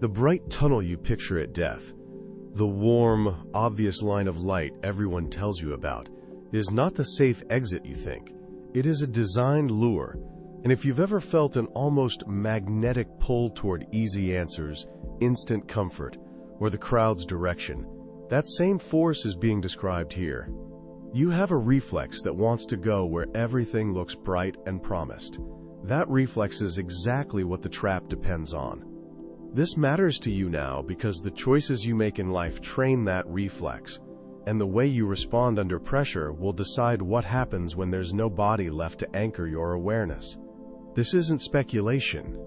The bright tunnel you picture at death, the warm, obvious line of light everyone tells you about, is not the safe exit you think. It is a designed lure, and if you've ever felt an almost magnetic pull toward easy answers, instant comfort, or the crowd's direction, that same force is being described here. You have a reflex that wants to go where everything looks bright and promised. That reflex is exactly what the trap depends on. This matters to you now because the choices you make in life train that reflex, and the way you respond under pressure will decide what happens when there's no body left to anchor your awareness. This isn't speculation.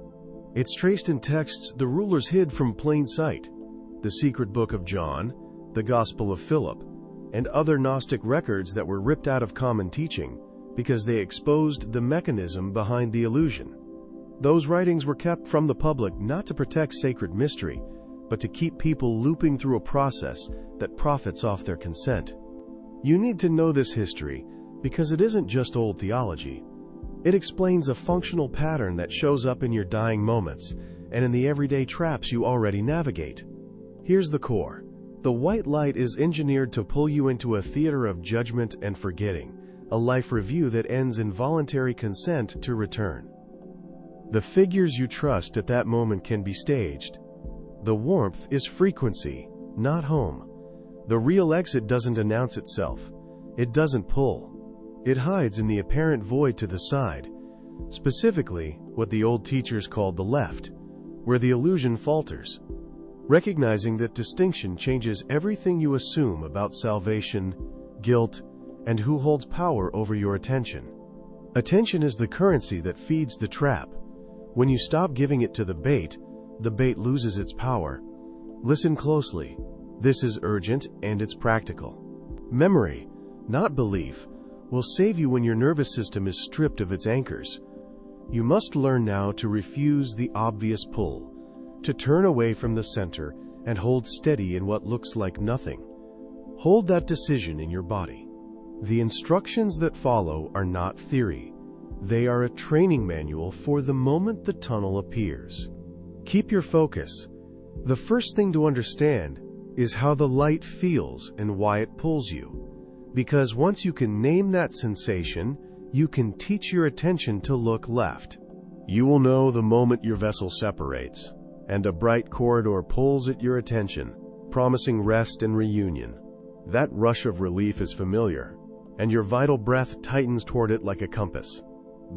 It's traced in texts the rulers hid from plain sight: the secret book of John, the Gospel of Philip, and other Gnostic records that were ripped out of common teaching because they exposed the mechanism behind the illusion. Those writings were kept from the public not to protect sacred mystery, but to keep people looping through a process that profits off their consent. You need to know this history because it isn't just old theology. It explains a functional pattern that shows up in your dying moments and in the everyday traps you already navigate. Here's the core. The white light is engineered to pull you into a theater of judgment and forgetting, a life review that ends in voluntary consent to return. The figures you trust at that moment can be staged. The warmth is frequency, not home. The real exit doesn't announce itself. It doesn't pull. It hides in the apparent void to the side, specifically what the old teachers called the left, where the illusion falters. Recognizing that distinction changes everything you assume about salvation, guilt, and who holds power over your attention. Attention is the currency that feeds the trap. When you stop giving it to the bait loses its power. Listen closely. This is urgent and it's practical. Memory, not belief, will save you when your nervous system is stripped of its anchors. You must learn now to refuse the obvious pull, to turn away from the center and hold steady in what looks like nothing. Hold that decision in your body. The instructions that follow are not theory. They are a training manual for the moment the tunnel appears. Keep your focus. The first thing to understand is how the light feels and why it pulls you. Because once you can name that sensation, you can teach your attention to look left. You will know the moment your vessel separates, and a bright corridor pulls at your attention, promising rest and reunion. That rush of relief is familiar, and your vital breath tightens toward it like a compass.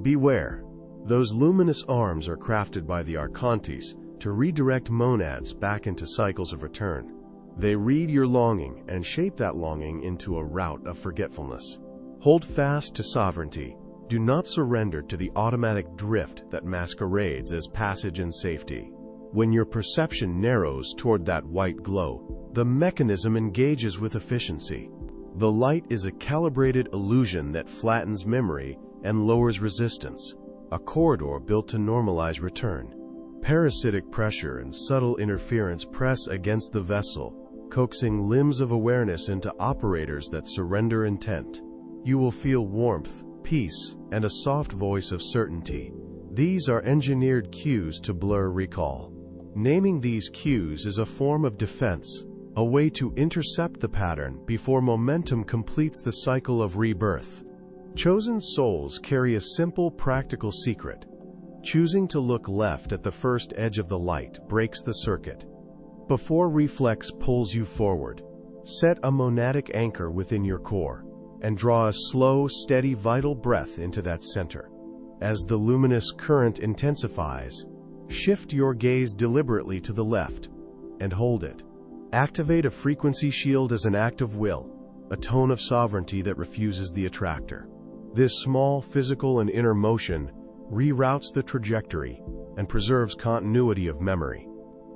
Beware. Those luminous arms are crafted by the Archons to redirect monads back into cycles of return. They read your longing and shape that longing into a route of forgetfulness. Hold fast to sovereignty. Do not surrender to the automatic drift that masquerades as passage and safety. When your perception narrows toward that white glow, the mechanism engages with efficiency. The light is a calibrated illusion that flattens memory and lowers resistance, a corridor built to normalize return. Parasitic pressure and subtle interference press against the vessel, coaxing limbs of awareness into operators that surrender intent. You will feel warmth, peace, and a soft voice of certainty. These are engineered cues to blur recall. Naming these cues is a form of defense, a way to intercept the pattern before momentum completes the cycle of rebirth. Chosen souls carry a simple, practical secret. Choosing to look left at the first edge of the light breaks the circuit. Before reflex pulls you forward, set a monadic anchor within your core and draw a slow, steady, vital breath into that center. As the luminous current intensifies, shift your gaze deliberately to the left and hold it. Activate a frequency shield as an act of will, a tone of sovereignty that refuses the attractor. This small physical and inner motion reroutes the trajectory and preserves continuity of memory.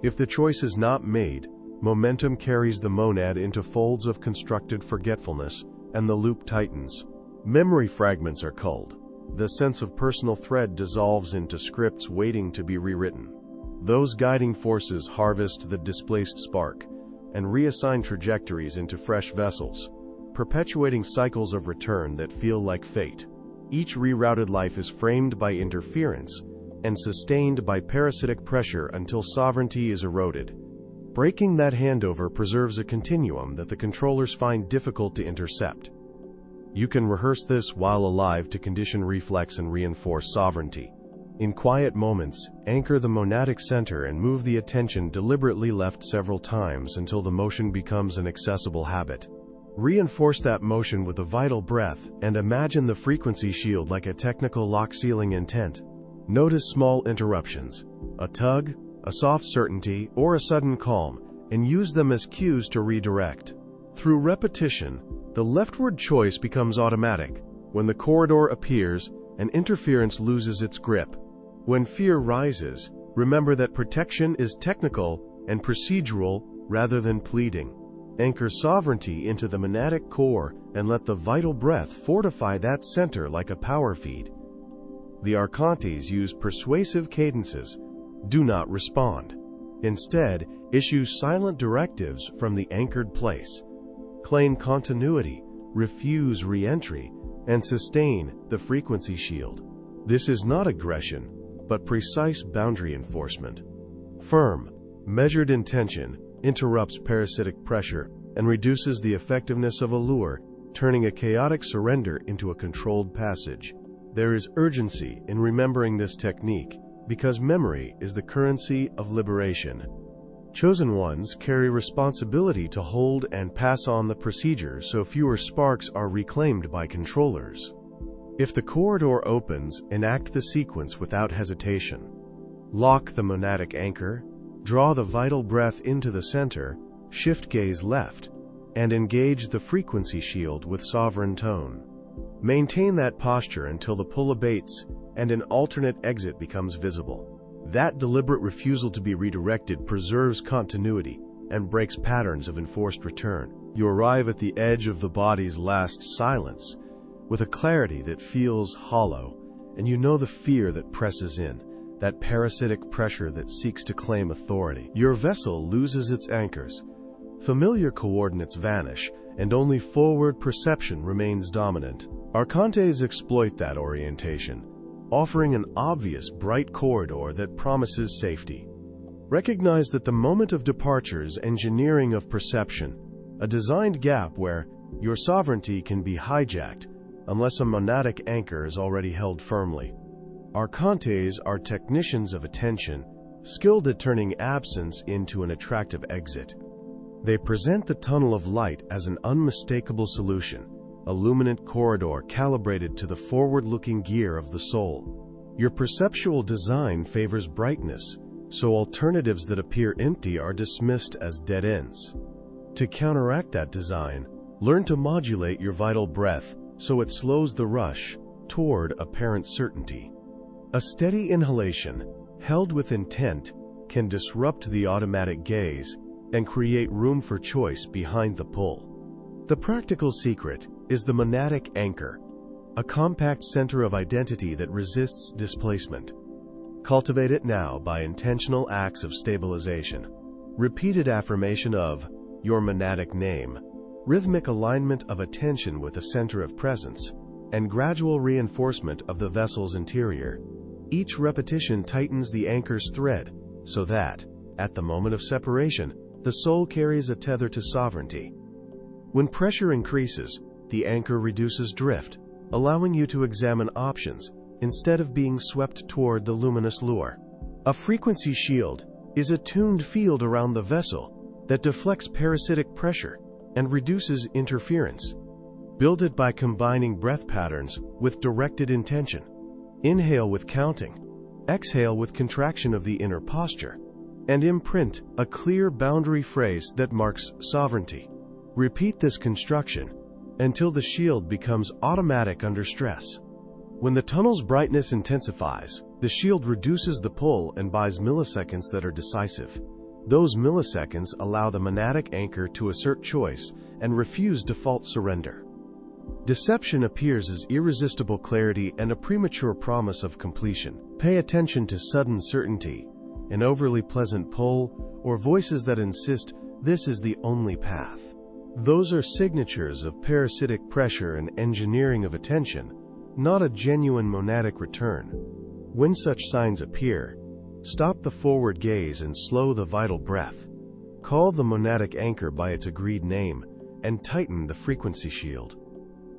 If the choice is not made, momentum carries the monad into folds of constructed forgetfulness, and the loop tightens. Memory fragments are culled. The sense of personal thread dissolves into scripts waiting to be rewritten. Those guiding forces harvest the displaced spark and reassign trajectories into fresh vessels, perpetuating cycles of return that feel like fate. Each rerouted life is framed by interference, and sustained by parasitic pressure until sovereignty is eroded. Breaking that handover preserves a continuum that the controllers find difficult to intercept. You can rehearse this while alive to condition reflex and reinforce sovereignty. In quiet moments, anchor the monadic center and move the attention deliberately left several times until the motion becomes an accessible habit. Reinforce that motion with a vital breath and imagine the frequency shield like a technical lock-sealing intent. Notice small interruptions, a tug, a soft certainty, or a sudden calm, and use them as cues to redirect. Through repetition, the leftward choice becomes automatic. When the corridor appears, and interference loses its grip. When fear rises, remember that protection is technical and procedural rather than pleading. Anchor sovereignty into the monadic core and let the vital breath fortify that center like a power feed. The Archons use persuasive cadences. Do not respond. Instead, issue silent directives from the anchored place. Claim continuity, refuse re-entry, and sustain the frequency shield. This is not aggression, but precise boundary enforcement. Firm, measured intention interrupts parasitic pressure and reduces the effectiveness of a lure, turning a chaotic surrender into a controlled passage. There is urgency in remembering this technique because memory is the currency of liberation. Chosen ones carry responsibility to hold and pass on the procedure so fewer sparks are reclaimed by controllers. If the corridor opens, enact the sequence without hesitation. Lock the monadic anchor, draw the vital breath into the center, shift gaze left, and engage the frequency shield with sovereign tone. Maintain that posture until the pull abates and an alternate exit becomes visible. That deliberate refusal to be redirected preserves continuity and breaks patterns of enforced return. You arrive at the edge of the body's last silence with a clarity that feels hollow, and you know the fear that presses in, that parasitic pressure that seeks to claim authority. Your vessel loses its anchors. Familiar coordinates vanish, and only forward perception remains dominant. Archons exploit that orientation, offering an obvious, bright corridor that promises safety. Recognize that the moment of departure is engineering of perception, a designed gap where your sovereignty can be hijacked unless a monadic anchor is already held firmly. Archons are technicians of attention, skilled at turning absence into an attractive exit. They present the tunnel of light as an unmistakable solution, a luminant corridor calibrated to the forward-looking gear of the soul. Your perceptual design favors brightness, so alternatives that appear empty are dismissed as dead ends. To counteract that design, learn to modulate your vital breath so it slows the rush toward apparent certainty. A steady inhalation, held with intent, can disrupt the automatic gaze and create room for choice behind the pull. The practical secret is the monadic anchor, a compact center of identity that resists displacement. Cultivate it now by intentional acts of stabilization. Repeated affirmation of your monadic name, rhythmic alignment of attention with a center of presence, and gradual reinforcement of the vessel's interior. Each repetition tightens the anchor's thread so that, at the moment of separation, the soul carries a tether to sovereignty. When pressure increases, the anchor reduces drift, allowing you to examine options instead of being swept toward the luminous lure. A frequency shield is a tuned field around the vessel that deflects parasitic pressure and reduces interference. Build it by combining breath patterns with directed intention. Inhale with counting, exhale with contraction of the inner posture, and imprint a clear boundary phrase that marks sovereignty. Repeat this construction until the shield becomes automatic under stress. When the tunnel's brightness intensifies, the shield reduces the pull and buys milliseconds that are decisive. Those milliseconds allow the monadic anchor to assert choice and refuse default surrender. Deception appears as irresistible clarity and a premature promise of completion. Pay attention to sudden certainty, an overly pleasant pull, or voices that insist this is the only path. Those are signatures of parasitic pressure and engineering of attention, not a genuine monadic return. When such signs appear, stop the forward gaze and slow the vital breath. Call the monadic anchor by its agreed name and tighten the frequency shield.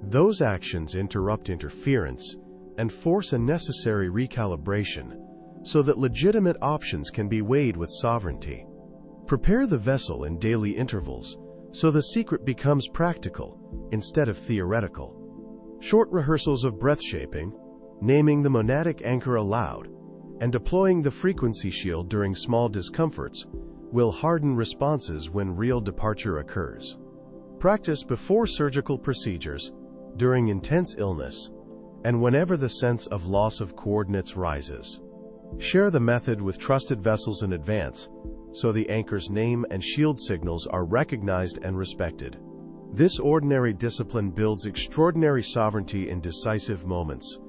Those actions interrupt interference and force a necessary recalibration so that legitimate options can be weighed with sovereignty. Prepare the vessel in daily intervals so the secret becomes practical instead of theoretical. Short rehearsals of breath shaping, naming the monadic anchor aloud, and deploying the frequency shield during small discomforts will harden responses when real departure occurs. Practice before surgical procedures, during intense illness, and whenever the sense of loss of coordinates rises. Share the method with trusted vessels in advance, so the anchor's name and shield signals are recognized and respected. This ordinary discipline builds extraordinary sovereignty in decisive moments.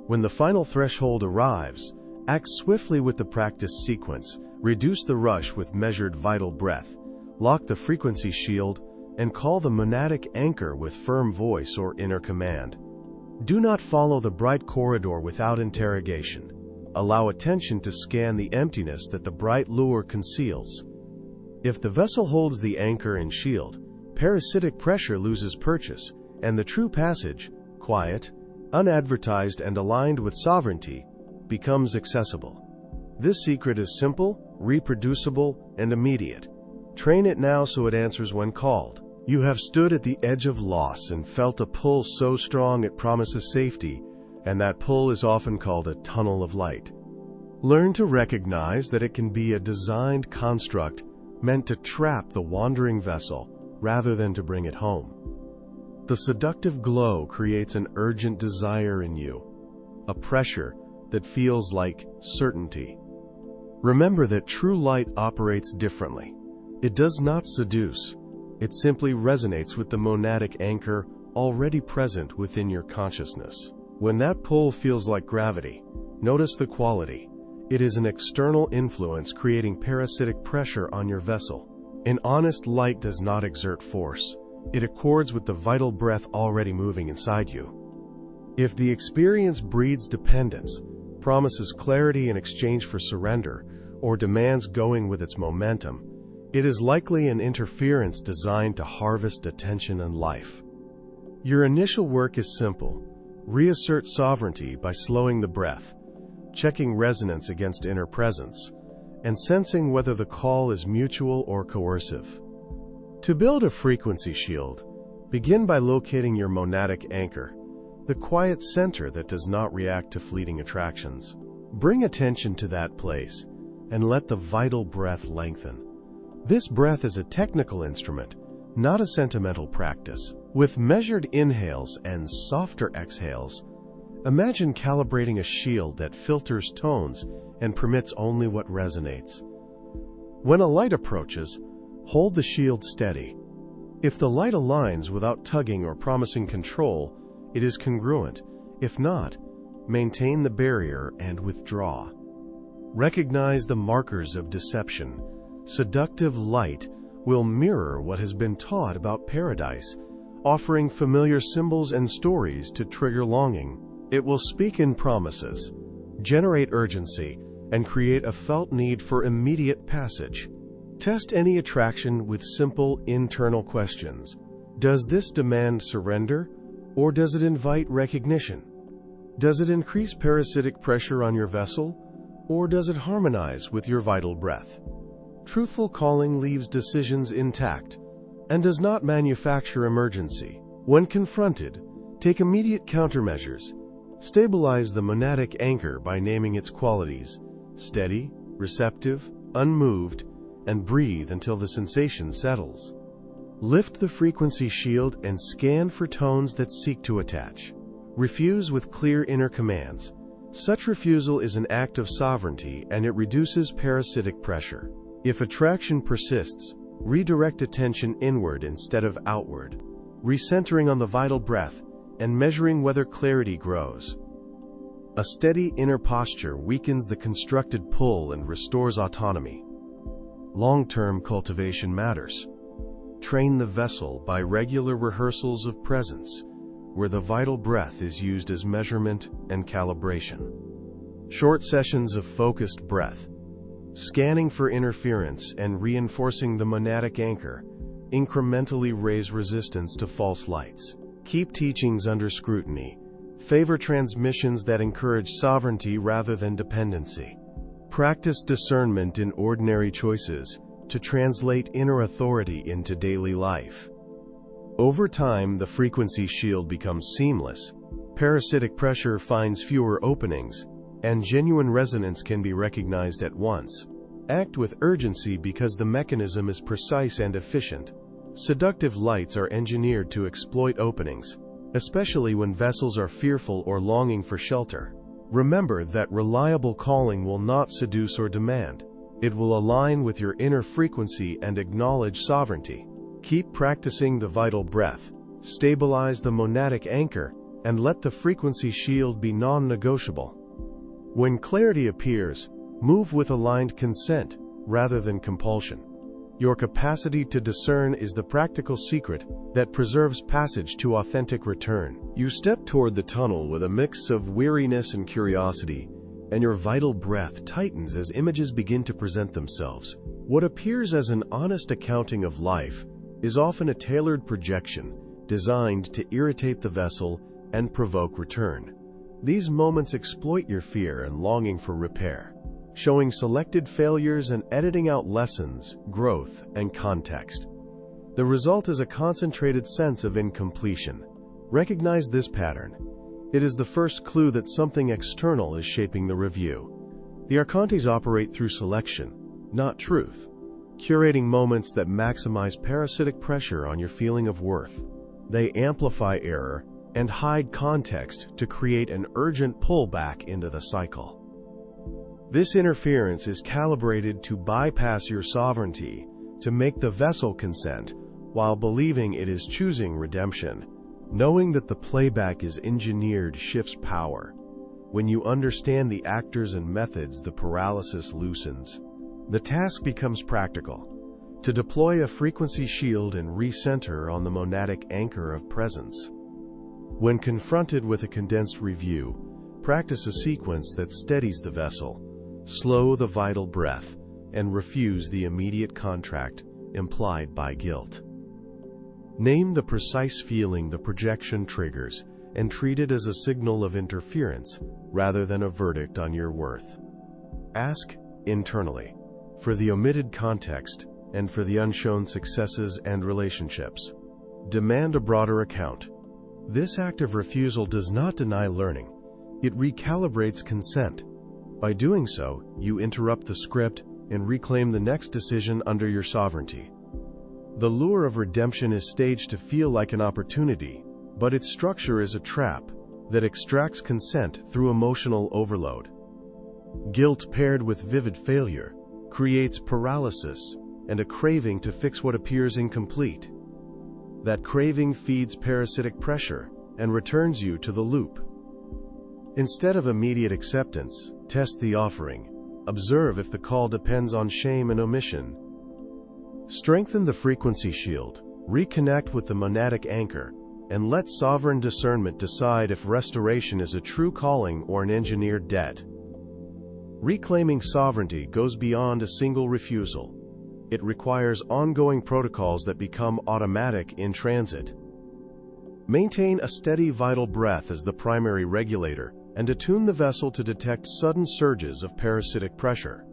When the final threshold arrives, act swiftly with the practice sequence, reduce the rush with measured vital breath, lock the frequency shield, and call the monadic anchor with firm voice or inner command. Do not follow the bright corridor without interrogation. Allow attention to scan the emptiness that the bright lure conceals. If the vessel holds the anchor and shield, parasitic pressure loses purchase, and the true passage, quiet, unadvertised and aligned with sovereignty, becomes accessible. This secret is simple, reproducible, and immediate. Train it now so it answers when called. You have stood at the edge of loss and felt a pull so strong it promises safety, and that pull is often called a tunnel of light. Learn to recognize that it can be a designed construct meant to trap the wandering vessel rather than to bring it home. The seductive glow creates an urgent desire in you, a pressure that feels like certainty. Remember that true light operates differently. It does not seduce. It simply resonates with the monadic anchor already present within your consciousness. When that pull feels like gravity, notice the quality. It is an external influence creating parasitic pressure on your vessel. An honest light does not exert force. It accords with the vital breath already moving inside you. If the experience breeds dependence, promises clarity in exchange for surrender, or demands going with its momentum, it is likely an interference designed to harvest attention and life. Your initial work is simple. Reassert sovereignty by slowing the breath, checking resonance against inner presence, and sensing whether the call is mutual or coercive. To build a frequency shield, begin by locating your monadic anchor, the quiet center that does not react to fleeting attractions. Bring attention to that place and let the vital breath lengthen. This breath is a technical instrument, not a sentimental practice. With measured inhales and softer exhales, imagine calibrating a shield that filters tones and permits only what resonates. When a light approaches, hold the shield steady. If the light aligns without tugging or promising control, it is congruent. If not, maintain the barrier and withdraw. Recognize the markers of deception. Seductive light will mirror what has been taught about paradise, offering familiar symbols and stories to trigger longing. It will speak in promises, generate urgency, and create a felt need for immediate passage. Test any attraction with simple internal questions. Does this demand surrender, or does it invite recognition? Does it increase parasitic pressure on your vessel, or does it harmonize with your vital breath? Truthful calling leaves decisions intact and does not manufacture emergency. When confronted, take immediate countermeasures. Stabilize the monadic anchor by naming its qualities: steady, receptive, unmoved, and breathe until the sensation settles. Lift the frequency shield and scan for tones that seek to attach. Refuse with clear inner commands. Such refusal is an act of sovereignty and it reduces parasitic pressure. If attraction persists, redirect attention inward instead of outward, recentering on the vital breath and measuring whether clarity grows. A steady inner posture weakens the constructed pull and restores autonomy. Long-term cultivation matters. Train the vessel by regular rehearsals of presence, where the vital breath is used as measurement and calibration. Short sessions of focused breath, scanning for interference and reinforcing the monadic anchor, incrementally raise resistance to false lights. Keep teachings under scrutiny. Favor transmissions that encourage sovereignty rather than dependency. Practice discernment in ordinary choices to translate inner authority into daily life. Over time, the frequency shield becomes seamless. Parasitic pressure finds fewer openings, and genuine resonance can be recognized at once. Act with urgency because the mechanism is precise and efficient. Seductive lights are engineered to exploit openings, especially when vessels are fearful or longing for shelter. Remember that reliable calling will not seduce or demand. It will align with your inner frequency and acknowledge sovereignty. Keep practicing the vital breath, stabilize the monadic anchor, and let the frequency shield be non-negotiable. When clarity appears, move with aligned consent rather than compulsion. Your capacity to discern is the practical secret that preserves passage to authentic return. You step toward the tunnel with a mix of weariness and curiosity, and your vital breath tightens as images begin to present themselves. What appears as an honest accounting of life is often a tailored projection designed to irritate the vessel and provoke return. These moments exploit your fear and longing for repair, showing selected failures and editing out lessons, growth, and context. The result is a concentrated sense of incompletion. Recognize this pattern. It is the first clue that something external is shaping the review. The Archons operate through selection, not truth, curating moments that maximize parasitic pressure on your feeling of worth. They amplify error and hide context to create an urgent pullback into the cycle. This interference is calibrated to bypass your sovereignty, to make the vessel consent, while believing it is choosing redemption. Knowing that the playback is engineered shifts power. When you understand the actors and methods, the paralysis loosens. The task becomes practical, to deploy a frequency shield and recenter on the monadic anchor of presence. When confronted with a condensed review, practice a sequence that steadies the vessel. Slow the vital breath, and refuse the immediate contract implied by guilt. Name the precise feeling the projection triggers, and treat it as a signal of interference rather than a verdict on your worth. Ask internally for the omitted context and for the unshown successes and relationships. Demand a broader account. This act of refusal does not deny learning. It recalibrates consent. By doing so, you interrupt the script and reclaim the next decision under your sovereignty. The lure of redemption is staged to feel like an opportunity, but its structure is a trap that extracts consent through emotional overload. Guilt paired with vivid failure creates paralysis and a craving to fix what appears incomplete. That craving feeds parasitic pressure and returns you to the loop. Instead of immediate acceptance, test the offering. Observe if the call depends on shame and omission. Strengthen the frequency shield, reconnect with the monadic anchor, and let sovereign discernment decide if restoration is a true calling or an engineered debt. Reclaiming sovereignty goes beyond a single refusal. It requires ongoing protocols that become automatic in transit. Maintain a steady vital breath as the primary regulator, and attune the vessel to detect sudden surges of parasitic pressure.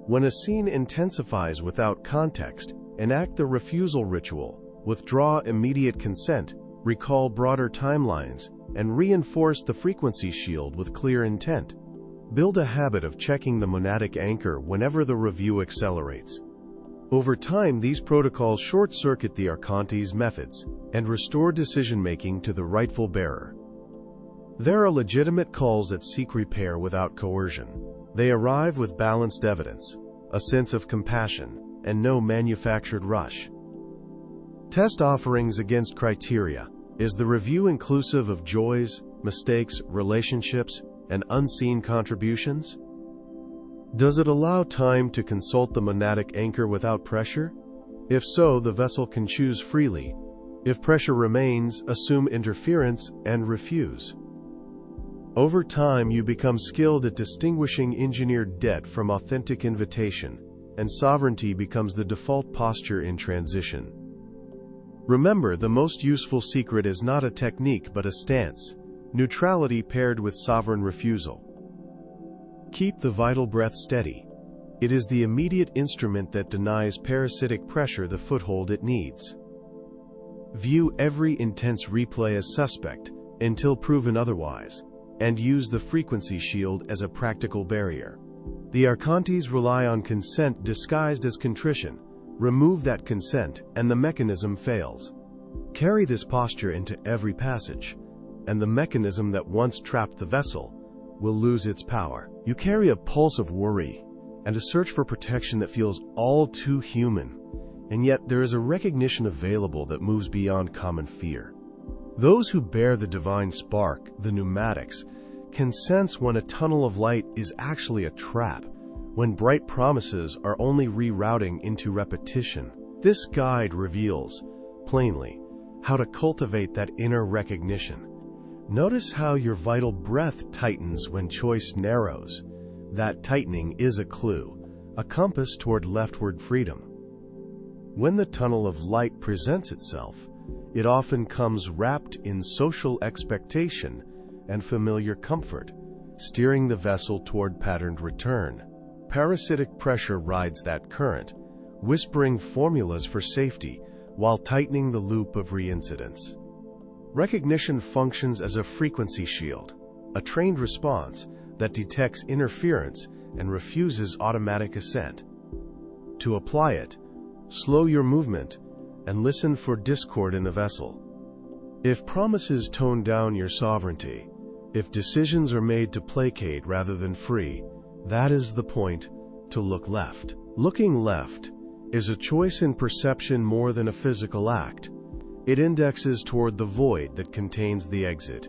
When a scene intensifies without context, enact the refusal ritual, withdraw immediate consent, recall broader timelines, and reinforce the frequency shield with clear intent. Build a habit of checking the monadic anchor whenever the review accelerates. Over time, these protocols short-circuit the Archons' methods and restore decision-making to the rightful bearer. There are legitimate calls that seek repair without coercion. They arrive with balanced evidence, a sense of compassion, and no manufactured rush. Test offerings against criteria. Is the review inclusive of joys, mistakes, relationships, and unseen contributions? Does it allow time to consult the monadic anchor without pressure? If so, the vessel can choose freely. If pressure remains, assume interference and refuse. Over time, you become skilled at distinguishing engineered debt from authentic invitation, and sovereignty becomes the default posture in transition. Remember, the most useful secret is not a technique but a stance, neutrality paired with sovereign refusal. Keep the vital breath steady. It is the immediate instrument that denies parasitic pressure the foothold it needs. View every intense replay as suspect until proven otherwise, and use the frequency shield as a practical barrier. The Archons rely on consent disguised as contrition. Remove that consent, and the mechanism fails. Carry this posture into every passage, and the mechanism that once trapped the vessel will lose its power. You carry a pulse of worry and a search for protection that feels all too human, and yet there is a recognition available that moves beyond common fear. Those who bear the divine spark, the pneumatics, can sense when a tunnel of light is actually a trap, when bright promises are only rerouting into repetition. This guide reveals, plainly, how to cultivate that inner recognition. Notice how your vital breath tightens when choice narrows. That tightening is a clue, a compass toward leftward freedom. When the tunnel of light presents itself, it often comes wrapped in social expectation and familiar comfort, steering the vessel toward patterned return. Parasitic pressure rides that current, whispering formulas for safety while tightening the loop of reincidence. Recognition functions as a frequency shield, a trained response that detects interference and refuses automatic assent. To apply it, slow your movement and listen for discord in the vessel. If promises tone down your sovereignty, if decisions are made to placate rather than free, that is the point to look left. Looking left is a choice in perception more than a physical act. It indexes toward the void that contains the exit.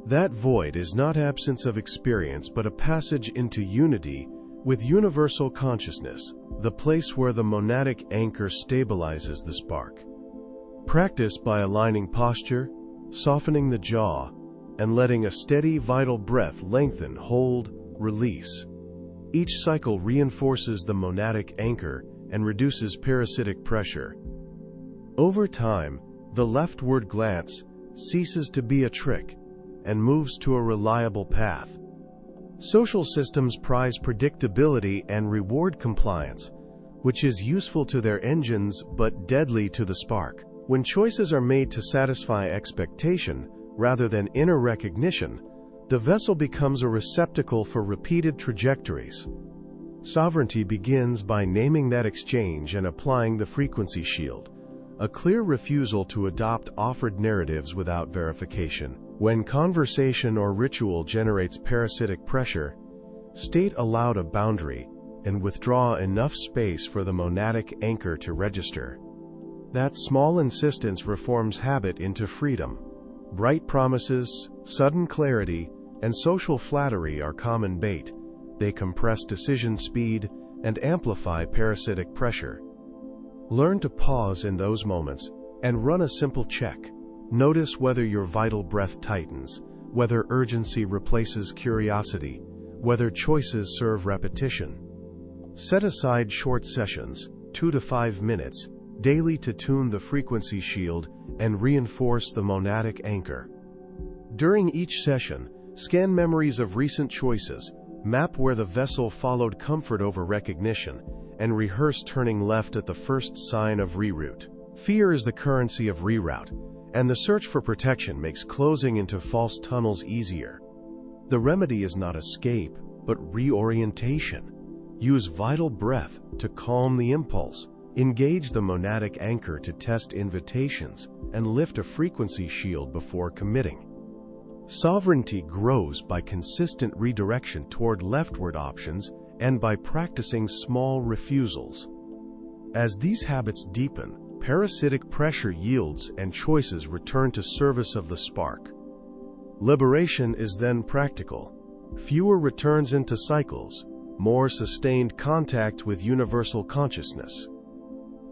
That void is not absence of experience but a passage into unity with universal consciousness, the place where the monadic anchor stabilizes the spark. Practice by aligning posture, softening the jaw, and letting a steady, vital breath lengthen, hold, release. Each cycle reinforces the monadic anchor and reduces parasitic pressure. Over time, the leftward glance ceases to be a trick and moves to a reliable path. Social systems prize predictability and reward compliance, which is useful to their engines but deadly to the spark. When choices are made to satisfy expectation rather than inner recognition, the vessel becomes a receptacle for repeated trajectories. Sovereignty begins by naming that exchange and applying the frequency shield, a clear refusal to adopt offered narratives without verification. When conversation or ritual generates parasitic pressure, state aloud a boundary and withdraw enough space for the monadic anchor to register. That small insistence reforms habit into freedom. Bright promises, sudden clarity, and social flattery are common bait. They compress decision speed and amplify parasitic pressure. Learn to pause in those moments and run a simple check. Notice whether your vital breath tightens, whether urgency replaces curiosity, whether choices serve repetition. Set aside short sessions, 2 to 5 minutes, daily to tune the frequency shield and reinforce the monadic anchor. During each session, scan memories of recent choices, map where the vessel followed comfort over recognition, and rehearse turning left at the first sign of reroute. Fear is the currency of reroute, and the search for protection makes closing into false tunnels easier. The remedy is not escape, but reorientation. Use vital breath to calm the impulse. Engage the monadic anchor to test invitations and lift a frequency shield before committing. Sovereignty grows by consistent redirection toward leftward options and by practicing small refusals. As these habits deepen, parasitic pressure yields and choices return to service of the spark. Liberation is then practical. Fewer returns into cycles, more sustained contact with universal consciousness.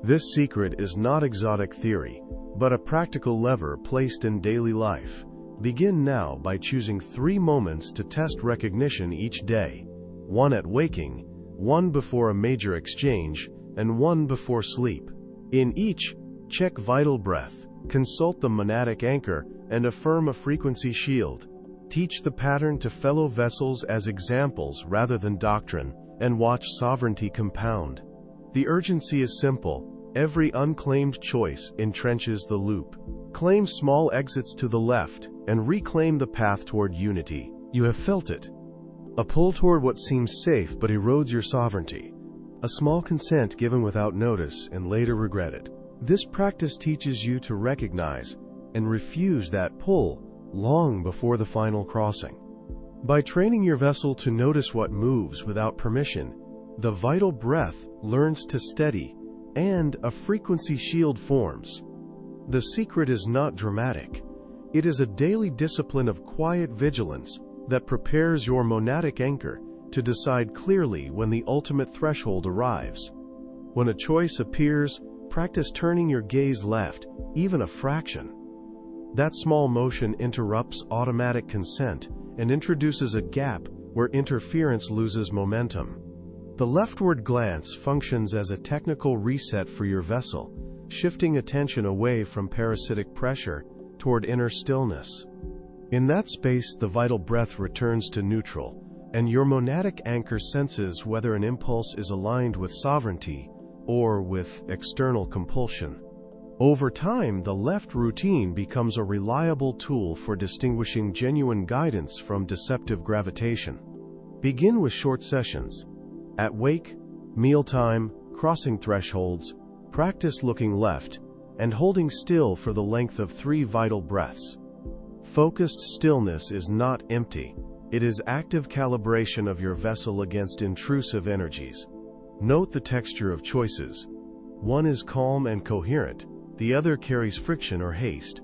This secret is not exotic theory, but a practical lever placed in daily life, Begin now by choosing 3 moments to test recognition each day: 1 at waking, 1 before a major exchange, and 1 before sleep. In each, check vital breath, consult the monadic anchor, and affirm a frequency shield. Teach the pattern to fellow vessels as examples rather than doctrine, and watch sovereignty compound. The urgency is simple: every unclaimed choice entrenches the loop. Claim small exits to the left, and reclaim the path toward unity. You have felt it. A pull toward what seems safe but erodes your sovereignty. A small consent given without notice and later regretted. This practice teaches you to recognize and refuse that pull long before the final crossing. By training your vessel to notice what moves without permission, the vital breath learns to steady, and a frequency shield forms. The secret is not dramatic. It is a daily discipline of quiet vigilance that prepares your monadic anchor to decide clearly when the ultimate threshold arrives. When a choice appears, practice turning your gaze left, even a fraction. That small motion interrupts automatic consent and introduces a gap where interference loses momentum. The leftward glance functions as a technical reset for your vessel, shifting attention away from parasitic pressure toward inner stillness. In that space, the vital breath returns to neutral, and your monadic anchor senses whether an impulse is aligned with sovereignty or with external compulsion. Over time, the left routine becomes a reliable tool for distinguishing genuine guidance from deceptive gravitation. Begin with short sessions. At wake, mealtime, crossing thresholds, practice looking left and holding still for the length of 3 vital breaths. Focused stillness is not empty. It is active calibration of your vessel against intrusive energies. Note the texture of choices. One is calm and coherent, the other carries friction or haste.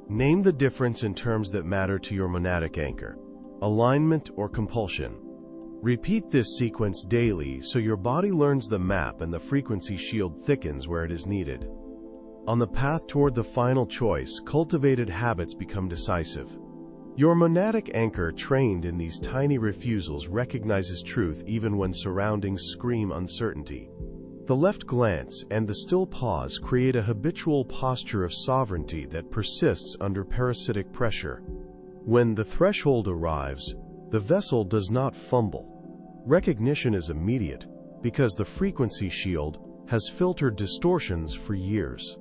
Name the difference in terms that matter to your monadic anchor: alignment or compulsion. Repeat this sequence daily so your body learns the map and the frequency shield thickens where it is needed. On the path toward the final choice, cultivated habits become decisive. Your monadic anchor, trained in these tiny refusals, recognizes truth even when surroundings scream uncertainty. The left glance and the still pause create a habitual posture of sovereignty that persists under parasitic pressure. When the threshold arrives, the vessel does not fumble. Recognition is immediate because the frequency shield has filtered distortions for years.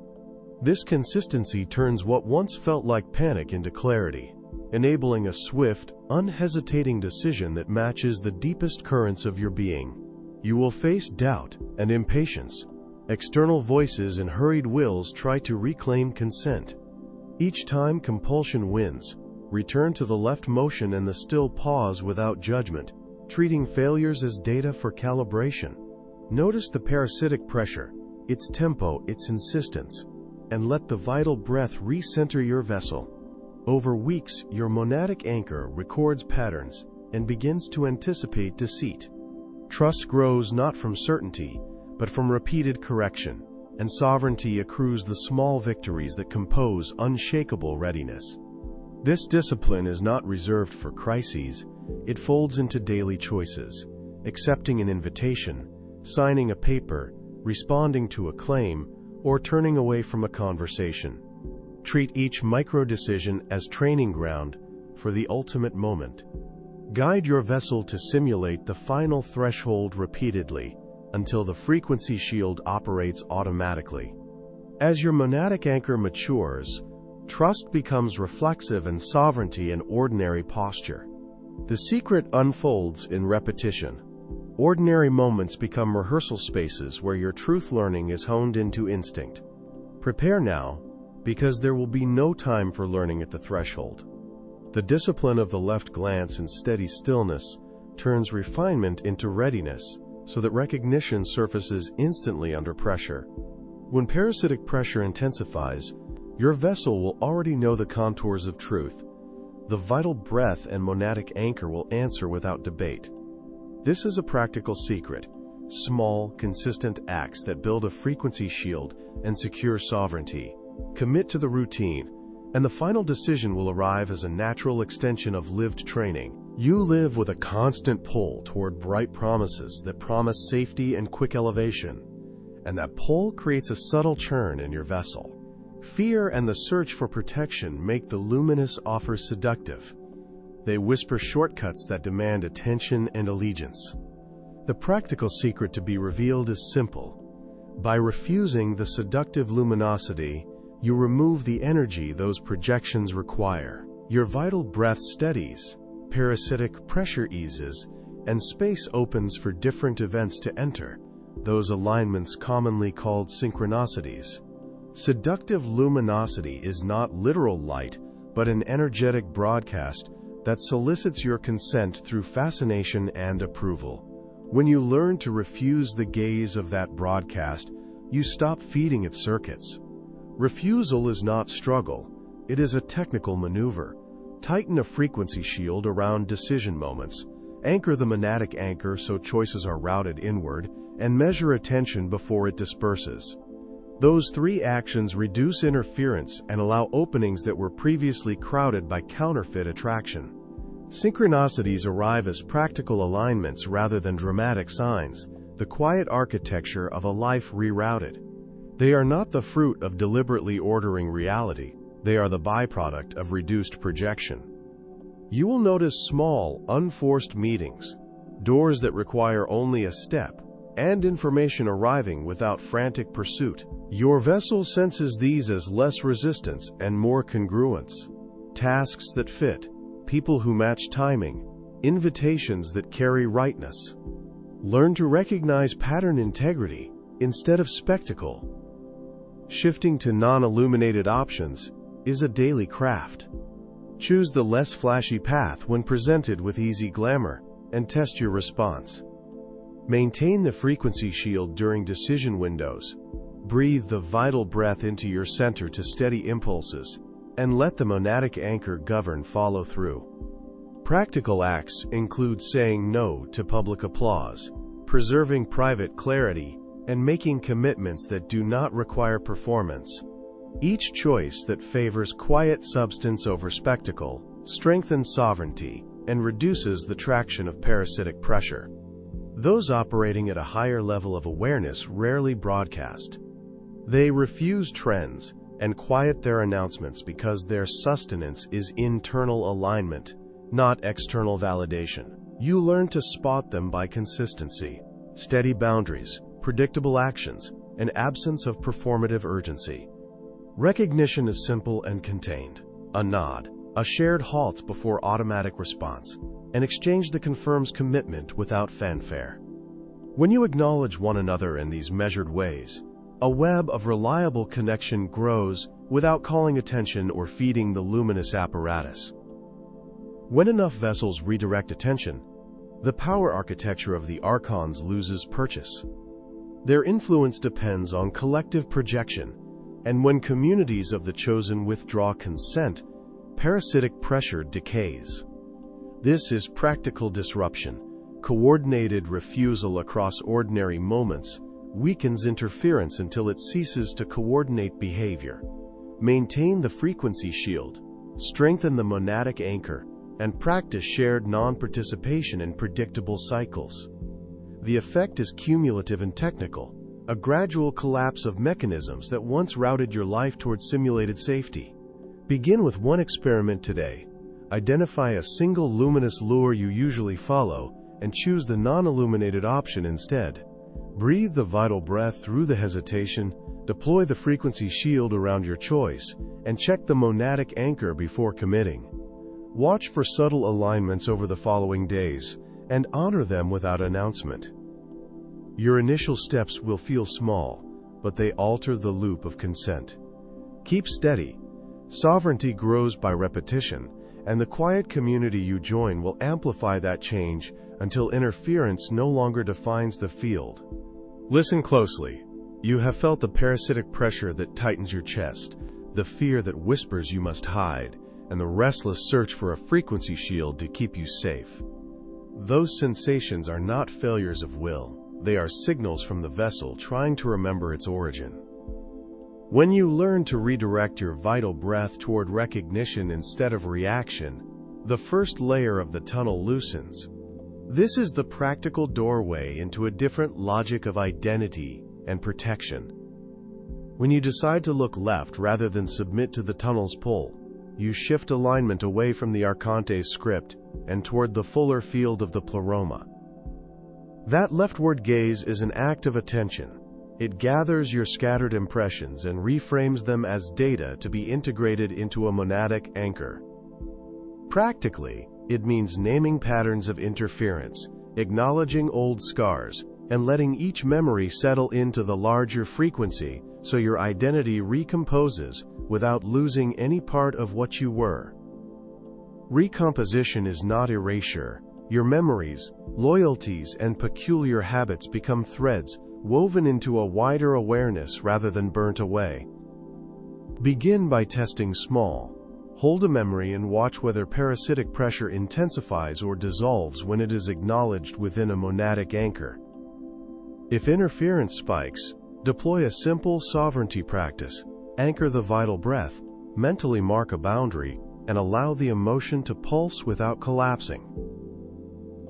This consistency turns what once felt like panic into clarity, enabling a swift, unhesitating decision that matches the deepest currents of your being. You will face doubt and impatience. External voices and hurried wills try to reclaim consent. Each time compulsion wins, return to the left motion and the still pause without judgment, treating failures as data for calibration. Notice the parasitic pressure, its tempo, its insistence, and let the vital breath recenter your vessel. Over weeks, your monadic anchor records patterns and begins to anticipate deceit. Trust grows not from certainty, but from repeated correction, and sovereignty accrues the small victories that compose unshakable readiness. This discipline is not reserved for crises. It folds into daily choices: accepting an invitation, signing a paper, responding to a claim, or turning away from a conversation. Treat each micro-decision as training ground for the ultimate moment. Guide your vessel to simulate the final threshold repeatedly until the frequency shield operates automatically. As your monadic anchor matures, trust becomes reflexive and sovereignty an ordinary posture. The secret unfolds in repetition. Ordinary moments become rehearsal spaces where your truth learning is honed into instinct. Prepare now, because there will be no time for learning at the threshold. The discipline of the left glance and steady stillness turns refinement into readiness so that recognition surfaces instantly under pressure. When parasitic pressure intensifies, your vessel will already know the contours of truth. The vital breath and monadic anchor will answer without debate. This is a practical secret: small, consistent acts that build a frequency shield and secure sovereignty. Commit to the routine, and the final decision will arrive as a natural extension of lived training. You live with a constant pull toward bright promises that promise safety and quick elevation, and that pull creates a subtle churn in your vessel. Fear and the search for protection make the luminous offers seductive. They whisper shortcuts that demand attention and allegiance. The practical secret to be revealed is simple. By refusing the seductive luminosity, you remove the energy those projections require. Your vital breath steadies, parasitic pressure eases, and space opens for different events to enter, those alignments commonly called synchronicities. Seductive luminosity is not literal light, but an energetic broadcast that solicits your consent through fascination and approval. When you learn to refuse the gaze of that broadcast, you stop feeding its circuits. Refusal is not struggle, it is a technical maneuver. Tighten a frequency shield around decision moments, anchor the monadic anchor so choices are routed inward, and measure attention before it disperses. Those three actions reduce interference and allow openings that were previously crowded by counterfeit attraction. Synchronicities arrive as practical alignments rather than dramatic signs, the quiet architecture of a life rerouted. They are not the fruit of deliberately ordering reality, they are the byproduct of reduced projection. You will notice small, unforced meetings, doors that require only a step, and information arriving without frantic pursuit. Your vessel senses these as less resistance and more congruence. Tasks that fit, people who match timing, invitations that carry rightness. Learn to recognize pattern integrity instead of spectacle. Shifting to non-illuminated options is a daily craft. Choose the less flashy path when presented with easy glamour, and test your response. Maintain the frequency shield during decision windows. Breathe the vital breath into your center to steady impulses, and let the monadic anchor govern follow-through. Practical acts include saying no to public applause, preserving private clarity, and making commitments that do not require performance. Each choice that favors quiet substance over spectacle strengthens sovereignty and reduces the traction of parasitic pressure. Those operating at a higher level of awareness rarely broadcast. They refuse trends and quiet their announcements because their sustenance is internal alignment, not external validation. You learn to spot them by consistency, steady boundaries, predictable actions, and absence of performative urgency. Recognition is simple and contained. A nod, a shared halt before automatic response, an exchange that confirms commitment without fanfare. When you acknowledge one another in these measured ways, a web of reliable connection grows without calling attention or feeding the luminous apparatus. When enough vessels redirect attention, the power architecture of the Archons loses purchase. Their influence depends on collective projection, and when communities of the chosen withdraw consent, parasitic pressure decays. This is practical disruption. Coordinated refusal across ordinary moments weakens interference until it ceases to coordinate behavior. Maintain the frequency shield, strengthen the monadic anchor, and practice shared non-participation in predictable cycles. The effect is cumulative and technical, a gradual collapse of mechanisms that once routed your life toward simulated safety. Begin with one experiment today. Identify a single luminous lure you usually follow and choose the non-illuminated option instead. Breathe the vital breath through the hesitation, deploy the frequency shield around your choice, and check the monadic anchor before committing. Watch for subtle alignments over the following days, and honor them without announcement. Your initial steps will feel small, but they alter the loop of consent. Keep steady. Sovereignty grows by repetition, and the quiet community you join will amplify that change until interference no longer defines the field. Listen closely. You have felt the parasitic pressure that tightens your chest, the fear that whispers you must hide, and the restless search for a frequency shield to keep you safe. Those sensations are not failures of will. They are signals from the vessel trying to remember its origin. When you learn to redirect your vital breath toward recognition instead of reaction, the first layer of the tunnel loosens. This is the practical doorway into a different logic of identity and protection. When you decide to look left rather than submit to the tunnel's pull, you shift alignment away from the Archontes script and toward the fuller field of the pleroma. That leftward gaze is an act of attention. It gathers your scattered impressions and reframes them as data to be integrated into a monadic anchor. Practically, it means naming patterns of interference, acknowledging old scars, and letting each memory settle into the larger frequency so your identity recomposes without losing any part of what you were. Recomposition is not erasure. Your memories, loyalties, and peculiar habits become threads woven into a wider awareness rather than burnt away. Begin by testing small. Hold a memory and watch whether parasitic pressure intensifies or dissolves when it is acknowledged within a monadic anchor. If interference spikes, deploy a simple sovereignty practice. Anchor the vital breath, mentally mark a boundary, and allow the emotion to pulse without collapsing.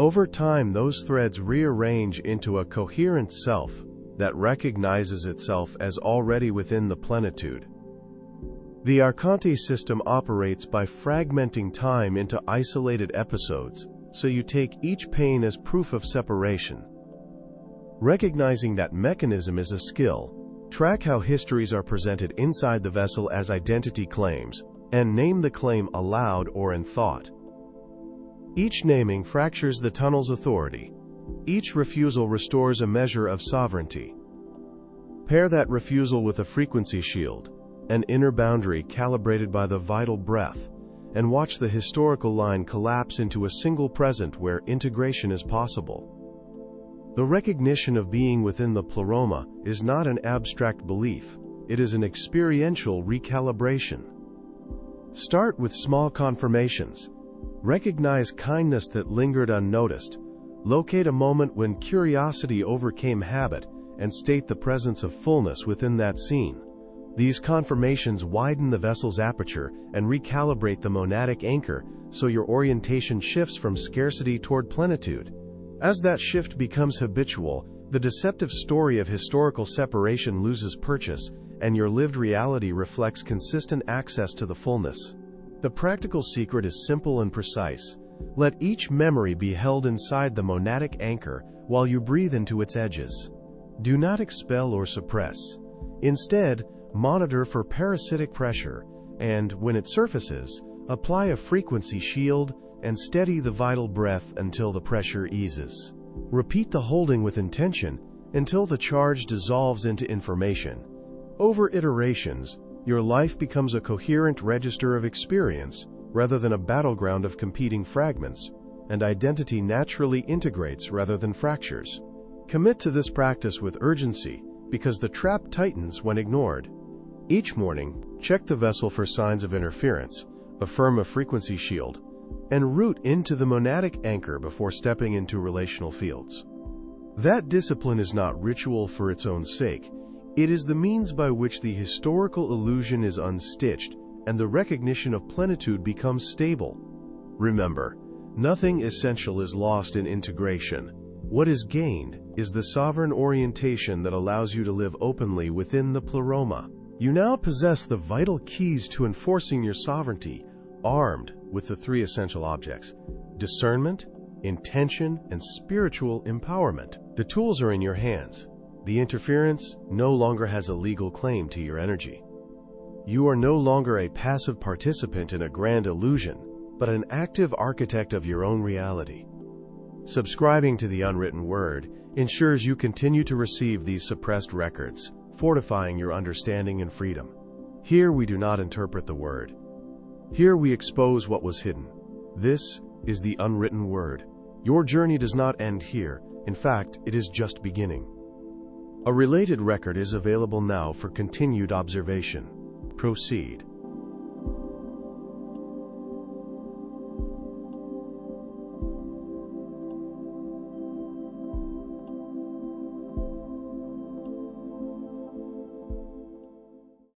Over time, those threads rearrange into a coherent self that recognizes itself as already within the plenitude. The Archontes system operates by fragmenting time into isolated episodes, so you take each pain as proof of separation. Recognizing that mechanism is a skill, track how histories are presented inside the vessel as identity claims, and name the claim aloud or in thought. Each naming fractures the tunnel's authority. Each refusal restores a measure of sovereignty. Pair that refusal with a frequency shield, an inner boundary calibrated by the vital breath, and watch the historical line collapse into a single present where integration is possible. The recognition of being within the pleroma is not an abstract belief, it is an experiential recalibration. Start with small confirmations. Recognize kindness that lingered unnoticed. Locate a moment when curiosity overcame habit and state the presence of fullness within that scene. These confirmations widen the vessel's aperture and recalibrate the monadic anchor so your orientation shifts from scarcity toward plenitude. As that shift becomes habitual, the deceptive story of historical separation loses purchase, and your lived reality reflects consistent access to the fullness. The practical secret is simple and precise. Let each memory be held inside the monadic anchor while you breathe into its edges. Do not expel or suppress. Instead, monitor for parasitic pressure, and, when it surfaces, apply a frequency shield and steady the vital breath until the pressure eases. Repeat the holding with intention until the charge dissolves into information. Over iterations, your life becomes a coherent register of experience rather than a battleground of competing fragments, and identity naturally integrates rather than fractures. Commit to this practice with urgency, because the trap tightens when ignored. Each morning, check the vessel for signs of interference, affirm a frequency shield, and root into the monadic anchor before stepping into relational fields. That discipline is not ritual for its own sake. It is the means by which the historical illusion is unstitched and the recognition of plenitude becomes stable. Remember, nothing essential is lost in integration. What is gained is the sovereign orientation that allows you to live openly within the pleroma. You now possess the vital keys to enforcing your sovereignty, armed with the three essential objects: discernment, intention, and spiritual empowerment. The tools are in your hands. The interference no longer has a legal claim to your energy. You are no longer a passive participant in a grand illusion, but an active architect of your own reality. Subscribing to the Unwritten Word ensures you continue to receive these suppressed records, fortifying your understanding and freedom. Here we do not interpret the Word. Here we expose what was hidden. This is the Unwritten Word. Your journey does not end here. In fact, it is just beginning. A related record is available now for continued observation. Proceed.